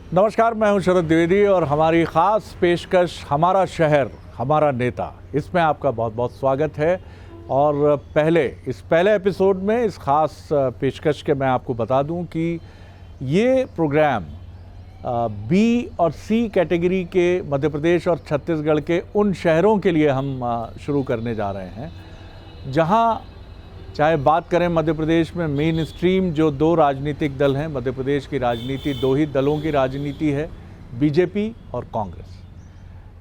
नमस्कार, मैं हूं शरद द्विवेदी और हमारी ख़ास पेशकश हमारा शहर हमारा नेता, इसमें आपका बहुत बहुत स्वागत है। और इस पहले एपिसोड में इस ख़ास पेशकश के मैं आपको बता दूं कि ये प्रोग्राम बी और सी कैटेगरी के मध्य प्रदेश और छत्तीसगढ़ के उन शहरों के लिए हम शुरू करने जा रहे हैं जहां चाहे बात करें मध्य प्रदेश में मेन स्ट्रीम जो दो राजनीतिक दल हैं। मध्य प्रदेश की राजनीति दो ही दलों की राजनीति है, बीजेपी और कांग्रेस।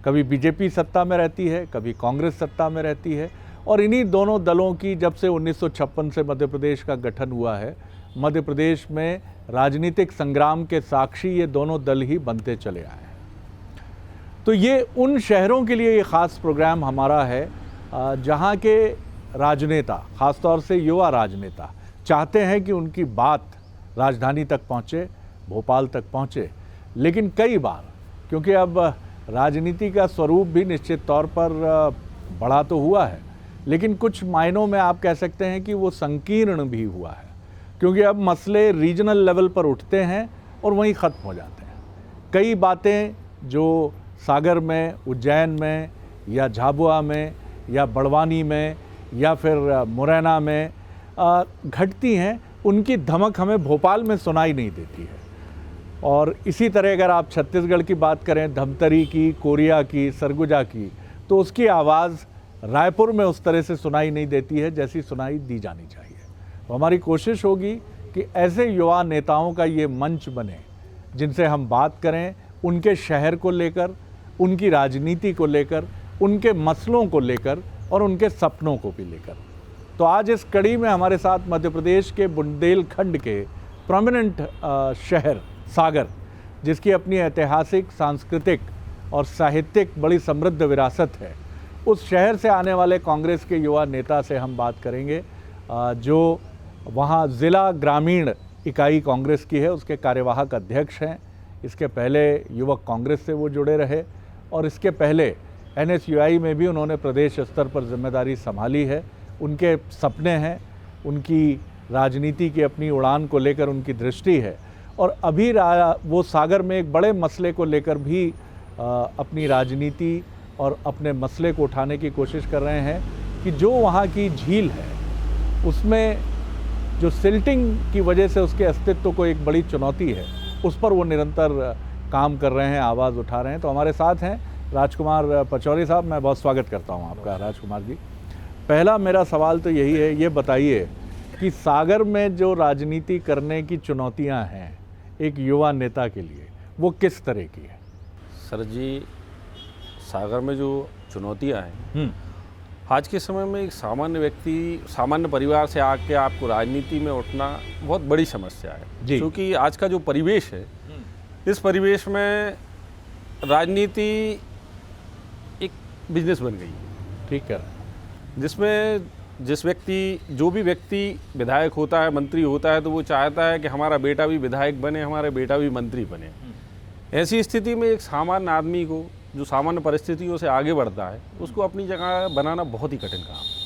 कभी बीजेपी सत्ता में रहती है, कभी कांग्रेस सत्ता में रहती है। और इन्हीं दोनों दलों की जब से 1956 से मध्य प्रदेश का गठन हुआ है, मध्य प्रदेश में राजनीतिक संग्राम के साक्षी ये दोनों दल ही बनते चले आए हैं। तो ये उन शहरों के लिए ये ख़ास प्रोग्राम हमारा है जहाँ के राजनेता, ख़ासतौर से युवा राजनेता, चाहते हैं कि उनकी बात राजधानी तक पहुँचे, भोपाल तक पहुँचे। लेकिन कई बार, क्योंकि अब राजनीति का स्वरूप भी निश्चित तौर पर बड़ा तो हुआ है, लेकिन कुछ मायनों में आप कह सकते हैं कि वो संकीर्ण भी हुआ है, क्योंकि अब मसले रीजनल लेवल पर उठते हैं और वहीं ख़त्म हो जाते हैं। कई बातें जो सागर में, उज्जैन में या झाबुआ में या बड़वानी में या फिर मुरैना में घटती हैं, उनकी धमक हमें भोपाल में सुनाई नहीं देती है। और इसी तरह अगर आप छत्तीसगढ़ की बात करें, धमतरी की, कोरिया की, सरगुजा की, तो उसकी आवाज़ रायपुर में उस तरह से सुनाई नहीं देती है जैसी सुनाई दी जानी चाहिए। तो हमारी कोशिश होगी कि ऐसे युवा नेताओं का ये मंच बने जिनसे हम बात करें, उनके शहर को लेकर, उनकी राजनीति को लेकर, उनके मसलों को लेकर और उनके सपनों को भी लेकर। तो आज इस कड़ी में हमारे साथ मध्य प्रदेश के बुंदेलखंड के प्रोमिनेंट शहर सागर, जिसकी अपनी ऐतिहासिक, सांस्कृतिक और साहित्यिक बड़ी समृद्ध विरासत है, उस शहर से आने वाले कांग्रेस के युवा नेता से हम बात करेंगे जो वहाँ ज़िला ग्रामीण इकाई कांग्रेस की है, उसके कार्यवाहक अध्यक्ष हैं। इसके पहले युवक कांग्रेस से वो जुड़े रहे और इसके पहले NSUI में भी उन्होंने प्रदेश स्तर पर जिम्मेदारी संभाली है। उनके सपने हैं, उनकी राजनीति की अपनी उड़ान को लेकर उनकी दृष्टि है। और अभी वो सागर में एक बड़े मसले को लेकर भी अपनी राजनीति और अपने मसले को उठाने की कोशिश कर रहे हैं कि जो वहाँ की झील है उसमें जो सिल्टिंग की वजह से उसके अस्तित्व को एक बड़ी चुनौती है, उस पर वो निरंतर काम कर रहे हैं, आवाज़ उठा रहे हैं। तो हमारे साथ हैं राजकुमार पचौरी साहब। मैं बहुत स्वागत करता हूं आपका राजकुमार जी। पहला मेरा सवाल तो यही है, ये बताइए कि सागर में जो राजनीति करने की चुनौतियां हैं एक युवा नेता के लिए, वो किस तरह की है? सर जी, सागर में जो चुनौतियां हैं, आज के समय में एक सामान्य व्यक्ति, सामान्य परिवार से आके आपको राजनीति में उठना बहुत बड़ी समस्या है। क्योंकि आज का जो परिवेश है, इस परिवेश में राजनीति एक बिजनेस बन गई है। ठीक है। जिसमें जो भी व्यक्ति विधायक होता है, मंत्री होता है, तो वो चाहता है कि हमारा बेटा भी विधायक बने, हमारा बेटा भी मंत्री बने। ऐसी स्थिति में एक सामान्य आदमी को, जो सामान्य परिस्थितियों से आगे बढ़ता है, उसको अपनी जगह बनाना बहुत ही कठिन काम है।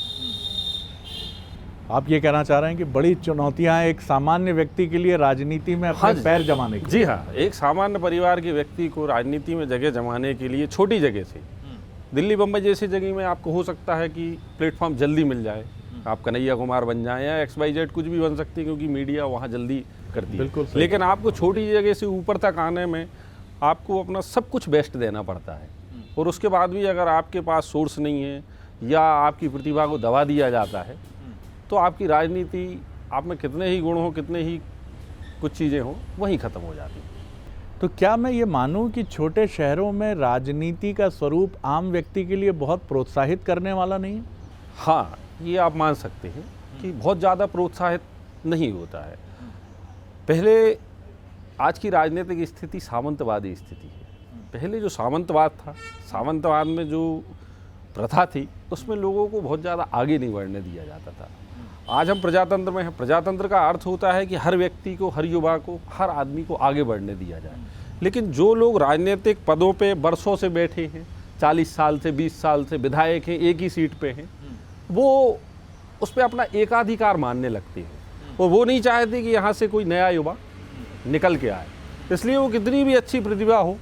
आप ये कहना चाह रहे हैं कि बड़ी चुनौतियां हैं एक सामान्य व्यक्ति के लिए राजनीति में अपने पैर जमाने की? जी हाँ, एक सामान्य परिवार के व्यक्ति को राजनीति में जगह जमाने के लिए छोटी जगह से, दिल्ली बम्बई जैसी जगह में आपको हो सकता है कि प्लेटफॉर्म जल्दी मिल जाए, आप कन्हैया कुमार बन जाएं या XYZ कुछ भी बन सकती है, क्योंकि मीडिया वहाँ जल्दी करती है। लेकिन आपको छोटी जगह से ऊपर तक आने में आपको अपना सब कुछ बेस्ट देना पड़ता है। और उसके बाद भी अगर आपके पास सोर्स नहीं है या आपकी प्रतिभा को दबा दिया जाता है, तो आपकी राजनीति, आप में कितने ही गुण हो, कितने ही कुछ चीज़ें हों, वहीं ख़त्म हो जाती। तो क्या मैं ये मानूं कि छोटे शहरों में राजनीति का स्वरूप आम व्यक्ति के लिए बहुत प्रोत्साहित करने वाला नहीं है? हाँ, ये आप मान सकते हैं कि बहुत ज़्यादा प्रोत्साहित नहीं होता है। पहले, आज की राजनीतिक स्थिति सामंतवादी स्थिति है। पहले जो सामंतवाद था, सामंतवाद में जो प्रथा थी, उसमें लोगों को बहुत ज़्यादा आगे नहीं बढ़ने दिया जाता था। आज हम प्रजातंत्र में हैं। प्रजातंत्र का अर्थ होता है कि हर व्यक्ति को, हर युवा को, हर आदमी को आगे बढ़ने दिया जाए। लेकिन जो लोग राजनीतिक पदों पे बरसों से बैठे हैं, 40 साल से, 20 साल से विधायक हैं, एक ही सीट पे हैं, वो उस पर अपना एकाधिकार मानने लगते हैं और वो नहीं चाहते कि यहाँ से कोई नया युवा निकल के आए। इसलिए वो कितनी भी अच्छी प्रतिभा हो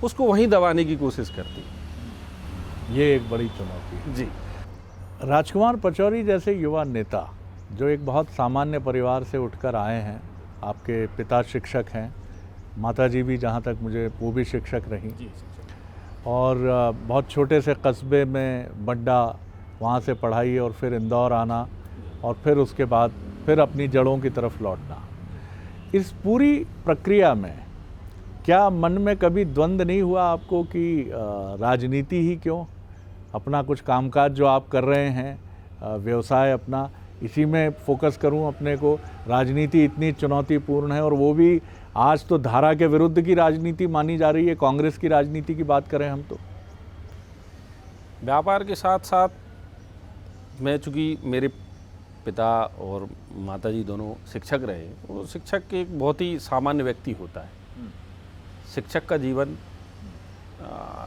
उसको वहीं दबाने की कोशिश करती है। ये एक बड़ी चुनौती है जी। राजकुमार पचौरी जैसे युवा नेता जो एक बहुत सामान्य परिवार से उठकर आए हैं, आपके पिता शिक्षक हैं, माताजी भी जहाँ तक मुझे वो भी शिक्षक रहीं, और बहुत छोटे से कस्बे में बड्डा, वहाँ से पढ़ाई और फिर इंदौर आना और फिर उसके बाद फिर अपनी जड़ों की तरफ लौटना। इस पूरी प्रक्रिया में क्या मन में कभी द्वंद्व नहीं हुआ आपको कि राजनीति ही क्यों, अपना कुछ कामकाज जो आप कर रहे हैं, व्यवसाय अपना, इसी में फोकस करूं अपने को? राजनीति इतनी चुनौतीपूर्ण है और वो भी आज तो धारा के विरुद्ध की राजनीति मानी जा रही है, कांग्रेस की राजनीति की बात करें हम तो। व्यापार के साथ साथ मैं, चूँकि मेरे पिता और माताजी दोनों शिक्षक रहे, वो शिक्षक एक बहुत ही सामान्य व्यक्ति होता है। शिक्षक का जीवन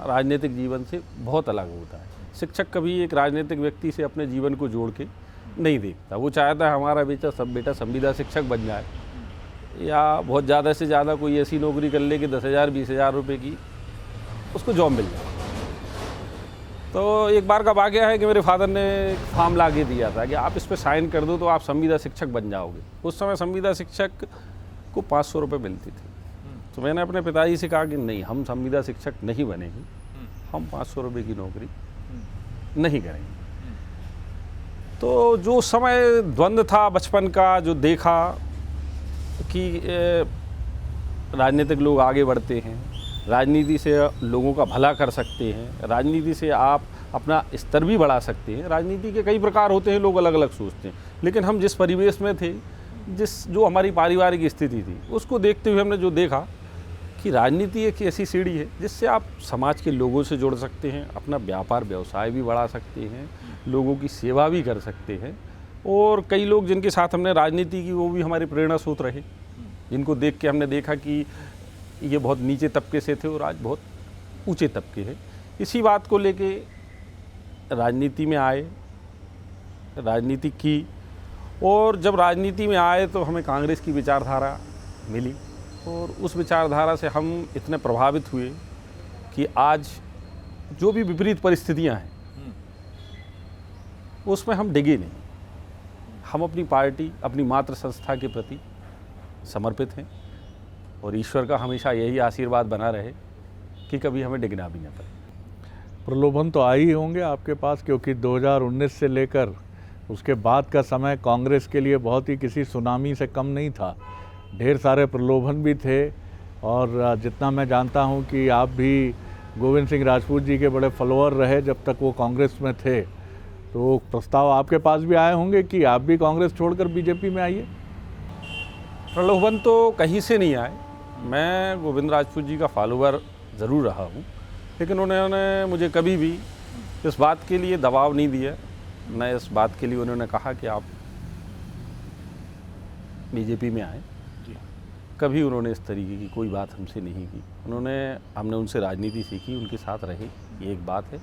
राजनीतिक जीवन से बहुत अलग होता है। शिक्षक कभी एक राजनीतिक व्यक्ति से अपने जीवन को जोड़ के नहीं देखता। वो चाहता है हमारा बेटा संविदा शिक्षक बन जाए या बहुत ज़्यादा से ज़्यादा कोई ऐसी नौकरी कर ले कि 10,000 20,000 रुपये की उसको जॉब मिल जाए। तो एक बार का वाक़या है कि मेरे फादर ने एक फॉर्म ला के दिया था कि आप इस पर साइन कर दो तो आप संविदा शिक्षक बन जाओगे। उस समय संविदा शिक्षक को 500 रुपये मिलती थी। तो मैंने अपने पिताजी से कहा कि नहीं, हम संविदा शिक्षक नहीं बनेंगे, हम 500 रुपये की नौकरी नहीं करेंगे। तो जो समय द्वंद्व था बचपन का, जो देखा कि राजनीतिक लोग आगे बढ़ते हैं, राजनीति से लोगों का भला कर सकते हैं, राजनीति से आप अपना स्तर भी बढ़ा सकते हैं। राजनीति के कई प्रकार होते हैं, लोग अलग अलग सोचते हैं, लेकिन हम जिस परिवेश में थे, जो हमारी पारिवारिक स्थिति थी, उसको देखते हुए हमने जो देखा कि राजनीति एक ऐसी सीढ़ी है जिससे आप समाज के लोगों से जुड़ सकते हैं, अपना व्यापार व्यवसाय भी बढ़ा सकते हैं, लोगों की सेवा भी कर सकते हैं। और कई लोग जिनके साथ हमने राजनीति की, वो भी हमारे प्रेरणा स्रोत रहे, जिनको देख के हमने देखा कि ये बहुत नीचे तबके से थे और आज बहुत ऊंचे तबके हैं। इसी बात को लेके राजनीति में आए, राजनीति की, और जब राजनीति में आए तो हमें कांग्रेस की विचारधारा मिली और उस विचारधारा से हम इतने प्रभावित हुए कि आज जो भी विपरीत परिस्थितियां हैं उसमें हम डिगे नहीं। हम अपनी पार्टी, अपनी मातृ संस्था के प्रति समर्पित हैं और ईश्वर का हमेशा यही आशीर्वाद बना रहे कि कभी हमें डिगना भी न पड़े। प्रलोभन तो आए ही होंगे आपके पास, क्योंकि 2019 से लेकर उसके बाद का समय कांग्रेस के लिए बहुत ही किसी सुनामी से कम नहीं था। ढेर सारे प्रलोभन भी थे और जितना मैं जानता हूं कि आप भी गोविंद सिंह राजपूत जी के बड़े फॉलोअर रहे जब तक वो कांग्रेस में थे, तो प्रस्ताव आपके पास भी आए होंगे कि आप भी कांग्रेस छोड़कर बीजेपी में आइए। प्रलोभन तो कहीं से नहीं आए। मैं गोविंद राजपूत जी का फॉलोअर ज़रूर रहा हूँ, लेकिन उन्होंने मुझे कभी भी इस बात के लिए दबाव नहीं दिया, न इस बात के लिए उन्होंने कहा कि आप बीजेपी में आए। कभी उन्होंने इस तरीके की कोई बात हमसे नहीं की। हमने उनसे राजनीति सीखी, उनके साथ रहे, ये एक बात है,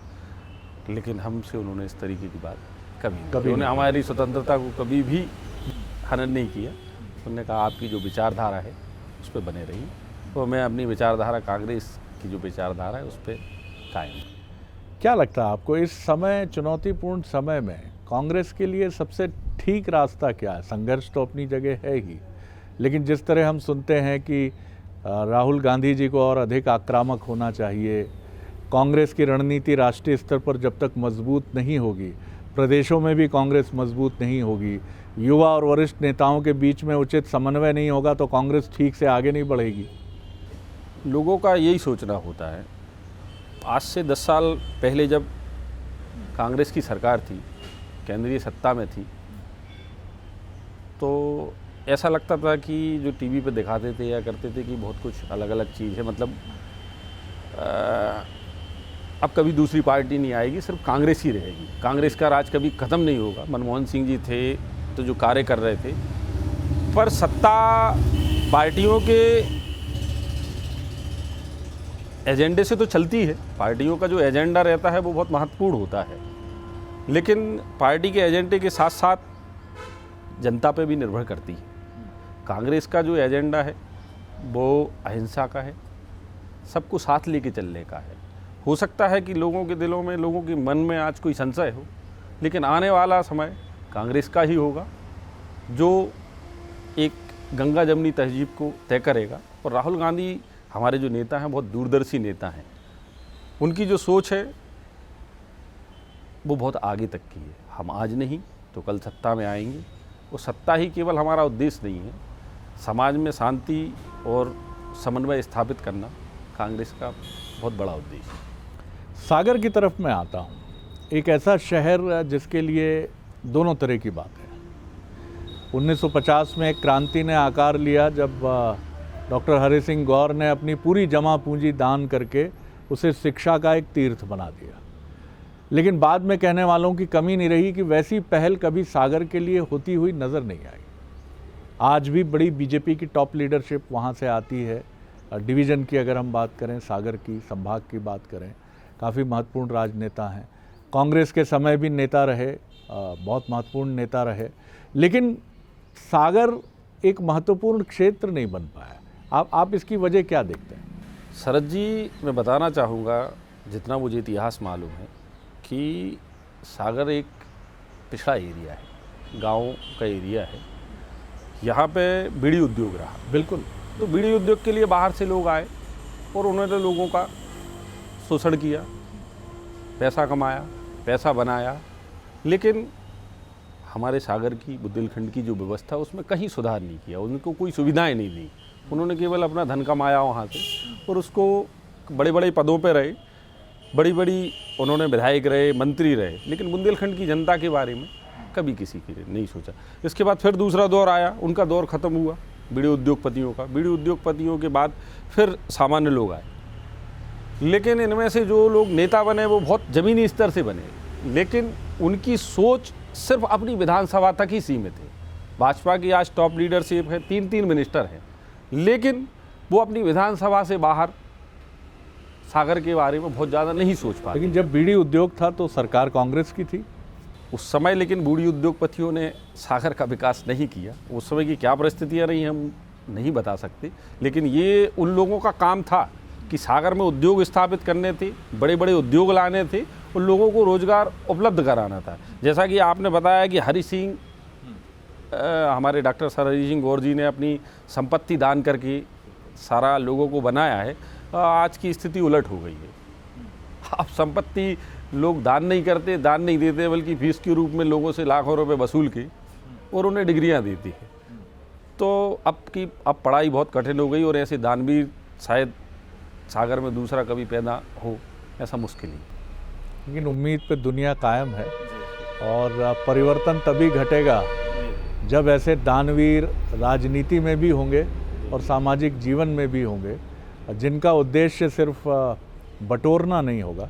लेकिन हमसे उन्होंने इस तरीके की बात कभी उन्होंने हमारी स्वतंत्रता को कभी भी हनन नहीं किया। उन्होंने कहा आपकी जो विचारधारा है उस पर बने रहिए, तो मैं अपनी विचारधारा, कांग्रेस की जो विचारधारा है उस पर कायम। क्या लगता है आपको इस समय, चुनौतीपूर्ण समय में, कांग्रेस के लिए सबसे ठीक रास्ता क्या है? संघर्ष तो अपनी जगह है ही, लेकिन जिस तरह हम सुनते हैं कि राहुल गांधी जी को और अधिक आक्रामक होना चाहिए, कांग्रेस की रणनीति राष्ट्रीय स्तर पर जब तक मजबूत नहीं होगी, प्रदेशों में भी कांग्रेस मजबूत नहीं होगी, युवा और वरिष्ठ नेताओं के बीच में उचित समन्वय नहीं होगा, तो कांग्रेस ठीक से आगे नहीं बढ़ेगी। लोगों का यही सोचना होता है। आज से 10 साल पहले जब कांग्रेस की सरकार थी, केंद्रीय सत्ता में थी, तो ऐसा लगता था कि जो टीवी पे दिखाते थे या करते थे कि बहुत कुछ अलग अलग चीज़ है, मतलब अब कभी दूसरी पार्टी नहीं आएगी, सिर्फ कांग्रेस ही रहेगी, कांग्रेस का राज कभी ख़त्म नहीं होगा। मनमोहन सिंह जी थे तो जो कार्य कर रहे थे, पर सत्ता पार्टियों के एजेंडे से तो चलती है। पार्टियों का जो एजेंडा रहता है वो बहुत महत्वपूर्ण होता है, लेकिन पार्टी के एजेंडे के साथ साथ जनता पे भी निर्भर करती है। कांग्रेस का जो एजेंडा है वो अहिंसा का है, सबको साथ लेके चलने का है। हो सकता है कि लोगों के दिलों में, लोगों के मन में आज कोई संशय हो, लेकिन आने वाला समय कांग्रेस का ही होगा जो एक गंगा जमनी तहजीब को तय करेगा। और राहुल गांधी हमारे जो नेता हैं बहुत दूरदर्शी नेता हैं, उनकी जो सोच है वो बहुत आगे तक की है। हम आज नहीं तो कल सत्ता में आएंगे, वो सत्ता ही केवल हमारा उद्देश्य नहीं है, समाज में शांति और समन्वय स्थापित करना कांग्रेस का बहुत बड़ा उद्देश्य है। सागर की तरफ मैं आता हूँ, एक ऐसा शहर जिसके लिए दोनों तरह की बात है। 1950 में एक क्रांति ने आकार लिया जब डॉक्टर हरि सिंह गौर ने अपनी पूरी जमा पूंजी दान करके उसे शिक्षा का एक तीर्थ बना दिया। लेकिन बाद में कहने वालों की कमी नहीं रही कि वैसी पहल कभी सागर के लिए होती हुई नज़र नहीं आई। आज भी बड़ी बीजेपी की टॉप लीडरशिप वहाँ से आती है। डिवीज़न की अगर हम बात करें, सागर की, संभाग की बात करें, काफ़ी महत्वपूर्ण राजनेता हैं। कांग्रेस के समय भी नेता रहे, बहुत महत्वपूर्ण नेता रहे, लेकिन सागर एक महत्वपूर्ण क्षेत्र नहीं बन पाया। आप इसकी वजह क्या देखते हैं? शरद जी, मैं बताना चाहूँगा, जितना मुझे इतिहास मालूम है कि सागर एक पिछड़ा एरिया है, गांव का एरिया है। यहाँ पे बीड़ी उद्योग रहा। बिल्कुल। तो बीड़ी उद्योग के लिए बाहर से लोग आए और उन्होंने लोगों का शोषण किया, पैसा कमाया, पैसा बनाया। लेकिन हमारे सागर की, बुंदेलखंड की जो व्यवस्था, उसमें कहीं सुधार नहीं किया, उनको कोई सुविधाएं नहीं दी। उन्होंने केवल अपना धन कमाया वहाँ से और उसको बड़े बड़े पदों पे रहे, बड़ी बड़ी उन्होंने विधायक रहे, मंत्री रहे, लेकिन बुंदेलखंड की जनता के बारे में कभी किसी के लिए नहीं सोचा। इसके बाद फिर दूसरा दौर आया, उनका दौर ख़त्म हुआ बीड़ी उद्योगपतियों का। बीड़ी उद्योगपतियों के बाद फिर सामान्य लोग आए, लेकिन इनमें से जो लोग नेता बने वो बहुत ज़मीनी स्तर से बने, लेकिन उनकी सोच सिर्फ अपनी विधानसभा तक ही सीमित है। भाजपा की आज टॉप लीडरशिप है, 3 मिनिस्टर हैं, लेकिन वो अपनी विधानसभा से बाहर सागर के बारे में बहुत ज़्यादा नहीं सोच पाते। लेकिन जब बीड़ी उद्योग था तो सरकार कांग्रेस की थी उस समय, लेकिन बीड़ी उद्योगपतियों ने सागर का विकास नहीं किया। उस समय की क्या परिस्थितियाँ रही हम नहीं बता सकते, लेकिन ये उन लोगों का काम था कि सागर में उद्योग स्थापित करने थे, बड़े बड़े उद्योग लाने थे, उन लोगों को रोजगार उपलब्ध कराना था। जैसा कि आपने बताया कि हरि सिंह, हमारे डॉक्टर सर हरि सिंह गौर जी ने अपनी संपत्ति दान करके सारा लोगों को बनाया है। आज की स्थिति उलट हो गई है। अब संपत्ति लोग दान नहीं करते, दान नहीं देते, बल्कि फीस के रूप में लोगों से लाखों रुपए वसूल के और उन्हें डिग्रियां देती है। तो अब पढ़ाई बहुत कठिन हो गई और ऐसे दानवीर शायद सागर में दूसरा कभी पैदा हो, ऐसा मुश्किल ही। लेकिन उम्मीद पे दुनिया कायम है और परिवर्तन तभी घटेगा जब ऐसे दानवीर राजनीति में भी होंगे और सामाजिक जीवन में भी होंगे, जिनका उद्देश्य सिर्फ बटोरना नहीं होगा,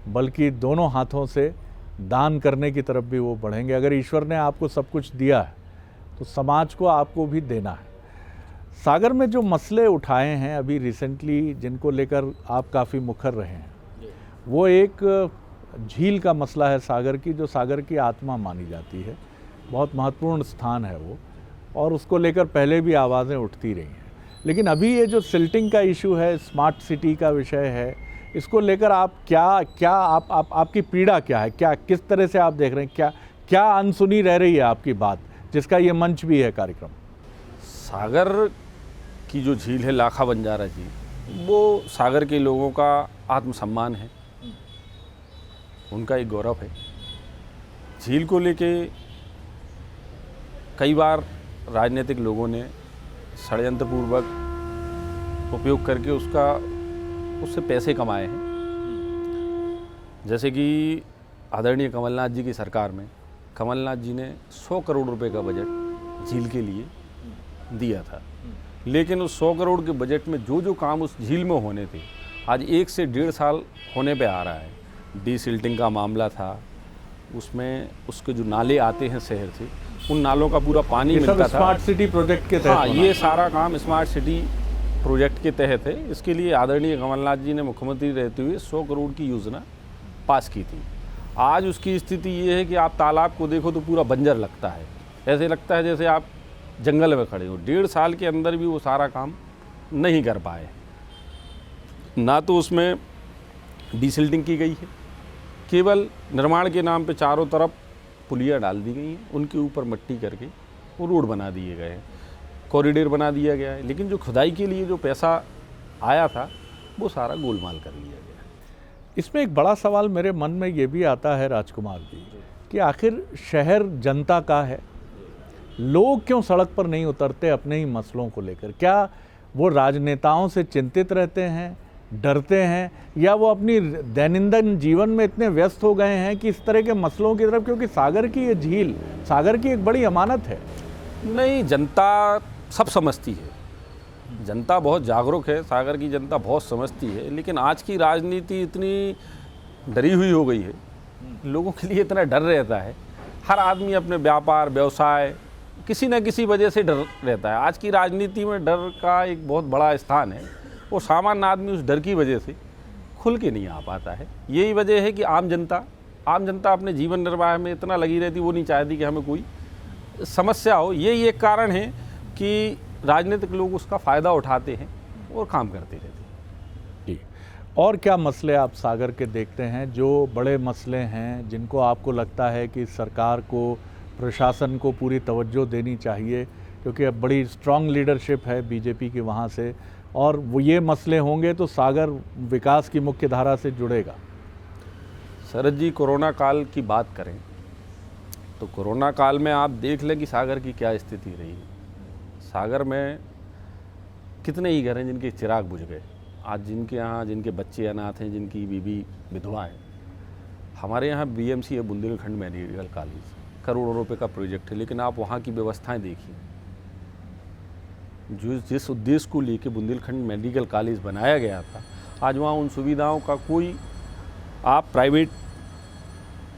बल्कि दोनों हाथों से दान करने की तरफ भी वो बढ़ेंगे। अगर ईश्वर ने आपको सब कुछ दिया है तो समाज को आपको भी देना है। सागर में जो मसले उठाए हैं अभी रिसेंटली, जिनको लेकर आप काफ़ी मुखर रहे हैं, वो एक झील का मसला है सागर की, जो सागर की आत्मा मानी जाती है। बहुत महत्वपूर्ण स्थान है वो, और उसको लेकर पहले भी आवाज़ें उठती रही हैं। लेकिन अभी ये जो सिल्टिंग का इशू है, स्मार्ट सिटी का विषय है, इसको लेकर आप आपकी पीड़ा क्या है? किस तरह से आप देख रहे हैं? क्या अनसुनी रह रही है आपकी बात, जिसका ये मंच भी है कार्यक्रम? सागर की जो झील है, लाखा बंजारा झील, वो सागर के लोगों का आत्मसम्मान है, उनका एक गौरव है। झील को लेके कई बार राजनीतिक लोगों ने षड्यंत्रपूर्वक उपयोग करके उससे पैसे कमाए हैं। जैसे कि आदरणीय कमलनाथ जी की सरकार में कमलनाथ जी ने 100 करोड़ रुपए का बजट झील के लिए दिया था, लेकिन उस 100 करोड़ के बजट में जो काम उस झील में होने थे, आज 1 से 1.5 साल होने पे आ रहा है। डीसिल्टिंग का मामला था, उसमें उसके जो नाले आते हैं शहर से, उन नालों का पूरा पानी मिलता था। स्मार्ट सिटी प्रोजेक्ट के तहत। हाँ, ये सारा काम स्मार्ट सिटी प्रोजेक्ट के तहत है। इसके लिए आदरणीय कमलनाथ जी ने मुख्यमंत्री रहते हुए 100 करोड़ की योजना पास की थी। आज उसकी स्थिति ये है कि आप तालाब को देखो तो पूरा बंजर लगता है, ऐसे लगता है जैसे आप जंगल में खड़े हो। 1.5 साल के अंदर भी वो सारा काम नहीं कर पाए। ना तो उसमें डिसिल्टिंग की गई है, केवल निर्माण के नाम पे चारों तरफ पुलियाँ डाल दी गई हैं, उनके ऊपर मिट्टी करके वो रोड बना दिए गए हैं, कॉरिडोर बना दिया गया है, लेकिन जो खुदाई के लिए जो पैसा आया था वो सारा गोलमाल कर लिया गया। इसमें एक बड़ा सवाल मेरे मन में ये भी आता है राजकुमार जी कि आखिर शहर जनता का है, लोग क्यों सड़क पर नहीं उतरते अपने ही मसलों को लेकर? क्या वो राजनेताओं से चिंतित रहते हैं, डरते हैं, या वो अपनी दैनंदिन जीवन में इतने व्यस्त हो गए हैं कि इस तरह के मसलों की तरफ, क्योंकि सागर की ये झील सागर की एक बड़ी अमानत है। नहीं, जनता सब समझती है, जनता बहुत जागरूक है, सागर की जनता बहुत समझती है, लेकिन आज की राजनीति इतनी डरी हुई हो गई है, लोगों के लिए इतना डर रहता है, हर आदमी अपने व्यापार व्यवसाय किसी न किसी वजह से डर रहता है। आज की राजनीति में डर का एक बहुत बड़ा स्थान है, और सामान्य आदमी उस डर की वजह से खुल के नहीं आ पाता है। यही वजह है कि आम जनता अपने जीवन निर्वाह में इतना लगी रहती, वो नहीं चाहती कि हमें कोई समस्या हो। यही एक कारण है कि राजनीतिक लोग उसका फ़ायदा उठाते हैं और काम करते रहते हैं। जी, और क्या मसले आप सागर के देखते हैं जो बड़े मसले हैं, जिनको आपको लगता है कि सरकार को, प्रशासन को पूरी तवज्जो देनी चाहिए, क्योंकि अब बड़ी स्ट्रांग लीडरशिप है बीजेपी की वहाँ से, और वो ये मसले होंगे तो सागर विकास की मुख्य धारा से जुड़ेगा? शरद जी, कोरोना काल की बात करें तो कोरोना काल में आप देख लें कि सागर की क्या स्थिति रही। सागर में कितने ही घर हैं जिनके चिराग बुझ गए। आज जिनके यहाँ जिनके बच्चे अनाथ हैं, जिनकी बीवी विधवा है। हमारे यहाँ बीएमसी है, बुंदेलखंड मेडिकल कॉलेज, करोड़ों रुपए का प्रोजेक्ट है, लेकिन आप वहाँ की व्यवस्थाएं देखिए। जिस उद्देश्य को लेके बुंदेलखंड मेडिकल कॉलेज बनाया गया था, आज वहाँ उन सुविधाओं का कोई, आप प्राइवेट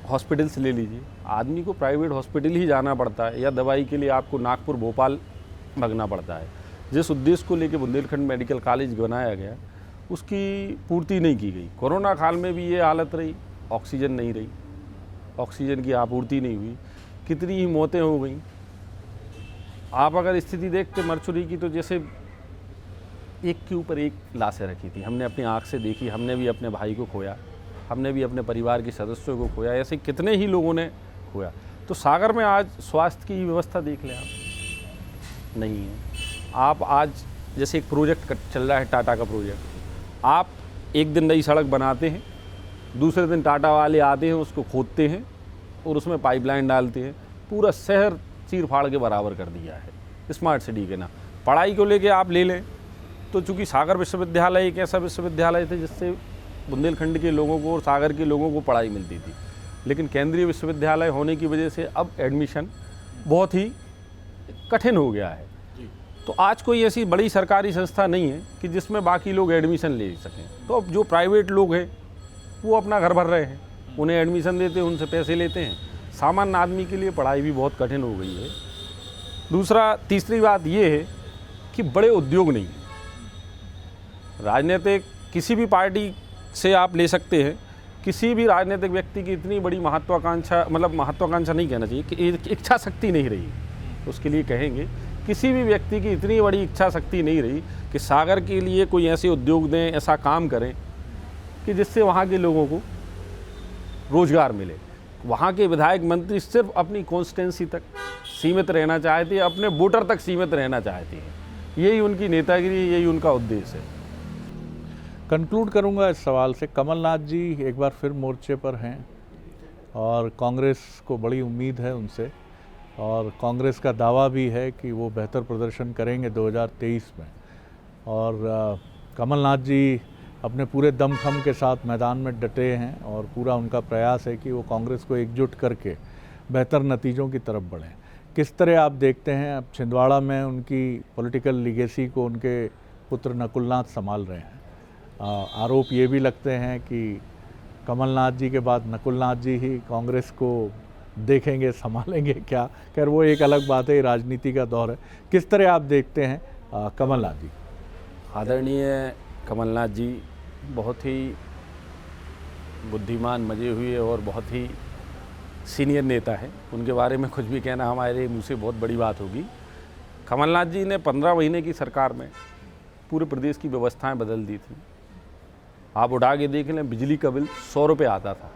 हॉस्पिटल से ले लीजिए, आदमी को प्राइवेट हॉस्पिटल ही जाना पड़ता है, या दवाई के लिए आपको नागपुर भोपाल भगना पड़ता है। जिस उद्देश्य को लेके बुंदेलखंड मेडिकल कॉलेज बनाया गया, उसकी पूर्ति नहीं की गई। कोरोना काल में भी ये हालत रही, ऑक्सीजन नहीं रही, ऑक्सीजन की आपूर्ति नहीं हुई, कितनी ही मौतें हो गई। आप अगर स्थिति देखते मरचुरी की, तो जैसे एक के ऊपर एक लाशें रखी थी, हमने अपनी आँख से देखी, हमने भी अपने भाई को खोया, हमने भी अपने परिवार के सदस्यों को खोया, ऐसे कितने ही लोगों ने खोया। तो सागर में आज स्वास्थ्य की व्यवस्था देख लें आप, नहीं है। आप आज जैसे एक प्रोजेक्ट चल रहा है, टाटा का प्रोजेक्ट, आप एक दिन नई सड़क बनाते हैं, दूसरे दिन टाटा वाले आते हैं, उसको खोदते हैं और उसमें पाइपलाइन डालते हैं, पूरा शहर चीर फाड़ के बराबर कर दिया है स्मार्ट सिटी के नाम। पढ़ाई को लेके आप ले लें तो चूँकि सागर विश्वविद्यालय एक ऐसा विश्वविद्यालय थे जिससे बुंदेलखंड के लोगों को और सागर के लोगों को पढ़ाई मिलती थी, लेकिन केंद्रीय विश्वविद्यालय होने की वजह से अब एडमिशन बहुत ही कठिन हो गया है। तो आज कोई ऐसी बड़ी सरकारी संस्था नहीं है कि जिसमें बाकी लोग एडमिशन ले सकें। तो अब जो प्राइवेट लोग हैं वो अपना घर भर रहे हैं, उन्हें एडमिशन देते हैं, उनसे पैसे लेते हैं। सामान्य आदमी के लिए पढ़ाई भी बहुत कठिन हो गई है। तीसरी बात ये है कि बड़े उद्योग नहीं हैं। राजनीतिक किसी भी पार्टी से आप ले सकते हैं, किसी भी राजनीतिक व्यक्ति की इतनी बड़ी महत्वाकांक्षा नहीं कहना चाहिए कि इच्छा शक्ति नहीं रही, उसके लिए कहेंगे किसी भी व्यक्ति की इतनी बड़ी इच्छा शक्ति नहीं रही कि सागर के लिए कोई ऐसे उद्योग दें, ऐसा काम करें कि जिससे वहाँ के लोगों को रोजगार मिले। वहाँ के विधायक मंत्री सिर्फ अपनी कॉन्स्टिट्यूंसी तक सीमित रहना चाहते हैं, अपने वोटर तक सीमित रहना चाहते हैं। यही उनकी नेतागिरी, यही उनका उद्देश्य है। कंक्लूड करूंगा इस सवाल से, कमलनाथ जी एक बार फिर मोर्चे पर हैं और कांग्रेस को बड़ी उम्मीद है उनसे, और कांग्रेस का दावा भी है कि वो बेहतर प्रदर्शन करेंगे 2023 में। और कमलनाथ जी अपने पूरे दमखम के साथ मैदान में डटे हैं और पूरा उनका प्रयास है कि वो कांग्रेस को एकजुट करके बेहतर नतीजों की तरफ बढ़ें। किस तरह आप देखते हैं अब छिंदवाड़ा में उनकी पॉलिटिकल लीगेसी को उनके पुत्र नकुलनाथ संभाल रहे हैं? आरोप ये भी लगते हैं कि कमलनाथ जी के बाद नकुलनाथ जी ही कांग्रेस को देखेंगे, संभालेंगे क्या? खैर वो एक अलग बात है, राजनीति का दौर है। किस तरह आप देखते हैं कमलनाथ जी? आदरणीय कमलनाथ जी बहुत ही बुद्धिमान, मजे हुए और बहुत ही सीनियर नेता है। उनके बारे में कुछ भी कहना हमारे मुँह से बहुत बड़ी बात होगी। कमलनाथ जी ने 15 महीने की सरकार में पूरे प्रदेश की व्यवस्थाएं बदल दी थी। आप उठा के देख लें, बिजली का बिल 100 रुपये आता था।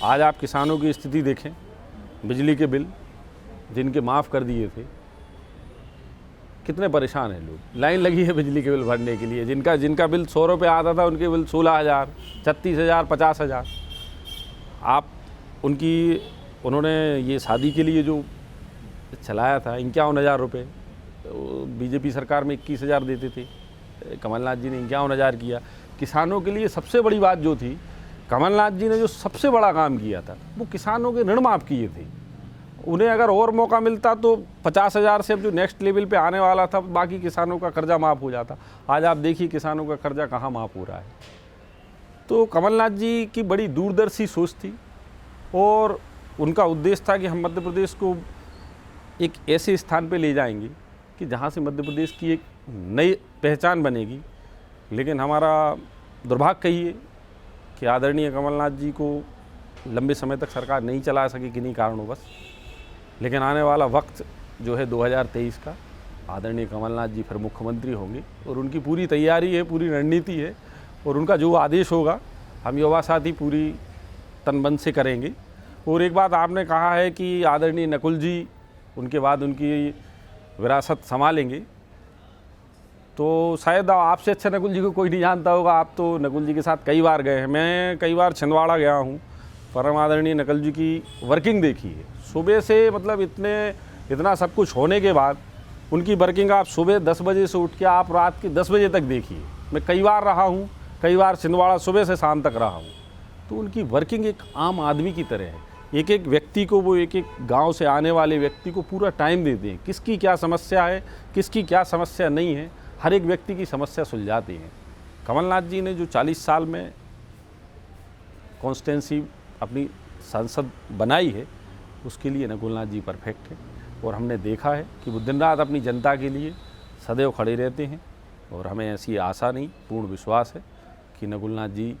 आज आप किसानों की स्थिति देखें, बिजली के बिल जिनके माफ़ कर दिए थे, कितने परेशान हैं लोग। लाइन लगी है बिजली के बिल भरने के लिए। जिनका बिल 100 रुपये आता था, उनके बिल 16,000, 36,000, 50,000। आप उन्होंने ये शादी के लिए जो चलाया था 51,000 रुपये, बीजेपी सरकार में 21,000 देते थे, कमलनाथ जी ने 51,000 किया। किसानों के लिए सबसे बड़ी बात जो थी, कमलनाथ जी ने जो सबसे बड़ा काम किया था, वो किसानों के ऋण माफ़ किए थे। उन्हें अगर और मौका मिलता तो 50,000 से अब जो नेक्स्ट लेवल पे आने वाला था, बाकी किसानों का कर्जा माफ़ हो जाता। आज आप देखिए किसानों का कर्जा कहाँ माफ़ हो रहा है। तो कमलनाथ जी की बड़ी दूरदर्शी सोच थी और उनका उद्देश्य था कि हम मध्य प्रदेश को एक ऐसे स्थान पे ले जाएंगे कि जहाँ से मध्य प्रदेश की एक नई पहचान बनेगी। लेकिन हमारा दुर्भाग्य कहिए कि आदरणीय कमलनाथ जी को लंबे समय तक सरकार नहीं चला सकी किन्हीं कारणों बस। लेकिन आने वाला वक्त जो है 2023 का, आदरणीय कमलनाथ जी फिर मुख्यमंत्री होंगे और उनकी पूरी तैयारी है, पूरी रणनीति है और उनका जो आदेश होगा हम युवा साथी पूरी तन मन से करेंगे। और एक बात आपने कहा है कि आदरणीय नकुल जी उनके बाद उनकी विरासत संभालेंगे, तो शायद आपसे अच्छा नकुल जी को कोई नहीं जानता होगा। आप तो नकुल जी के साथ कई बार गए हैं, मैं कई बार छिंदवाड़ा गया हूँ। परम आदरणीय नकुल जी की वर्किंग देखी है सुबह से, मतलब इतना सब कुछ होने के बाद उनकी वर्किंग आप सुबह 10 बजे से उठ के आप रात के 10 बजे तक देखिए। मैं कई बार रहा हूँ, कई बार छिंदवाड़ा सुबह से शाम तक रहा हूँ। तो उनकी वर्किंग एक आम आदमी की तरह है। एक एक व्यक्ति को, वो एक एक गांव से आने वाले व्यक्ति को पूरा टाइम देते हैं। किसकी क्या समस्या है, किसकी क्या समस्या नहीं है, हर एक व्यक्ति की समस्या सुलझाते हैं। कमलनाथ जी ने जो 40 साल में कॉन्स्टिट्यूंसी अपनी संसद बनाई है, उसके लिए नकुलनाथ जी परफेक्ट है। और हमने देखा है कि वो दिन रात अपनी जनता के लिए सदैव खड़े रहते हैं और हमें ऐसी आशा नहीं, पूर्ण विश्वास है कि नकुलनाथ जी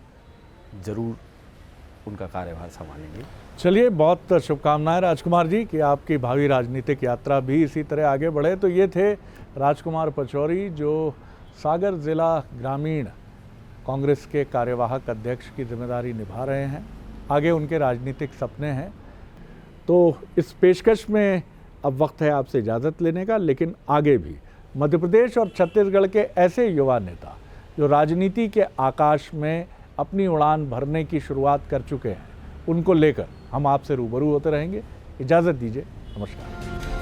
ज़रूर उनका कार्यभार संभालेंगे। चलिए, बहुत शुभकामनाएं राजकुमार जी कि आपकी भावी राजनीतिक यात्रा भी इसी तरह आगे बढ़े। तो ये थे राजकुमार पचौरी, जो सागर ज़िला ग्रामीण कांग्रेस के कार्यवाहक अध्यक्ष की जिम्मेदारी निभा रहे हैं। आगे उनके राजनीतिक सपने हैं। तो इस पेशकश में अब वक्त है आपसे इजाज़त लेने का, लेकिन आगे भी मध्य प्रदेश और छत्तीसगढ़ के ऐसे युवा नेता जो राजनीति के आकाश में अपनी उड़ान भरने की शुरुआत कर चुके हैं, उनको लेकर हम आपसे रूबरू होते रहेंगे। इजाज़त दीजिए, नमस्कार।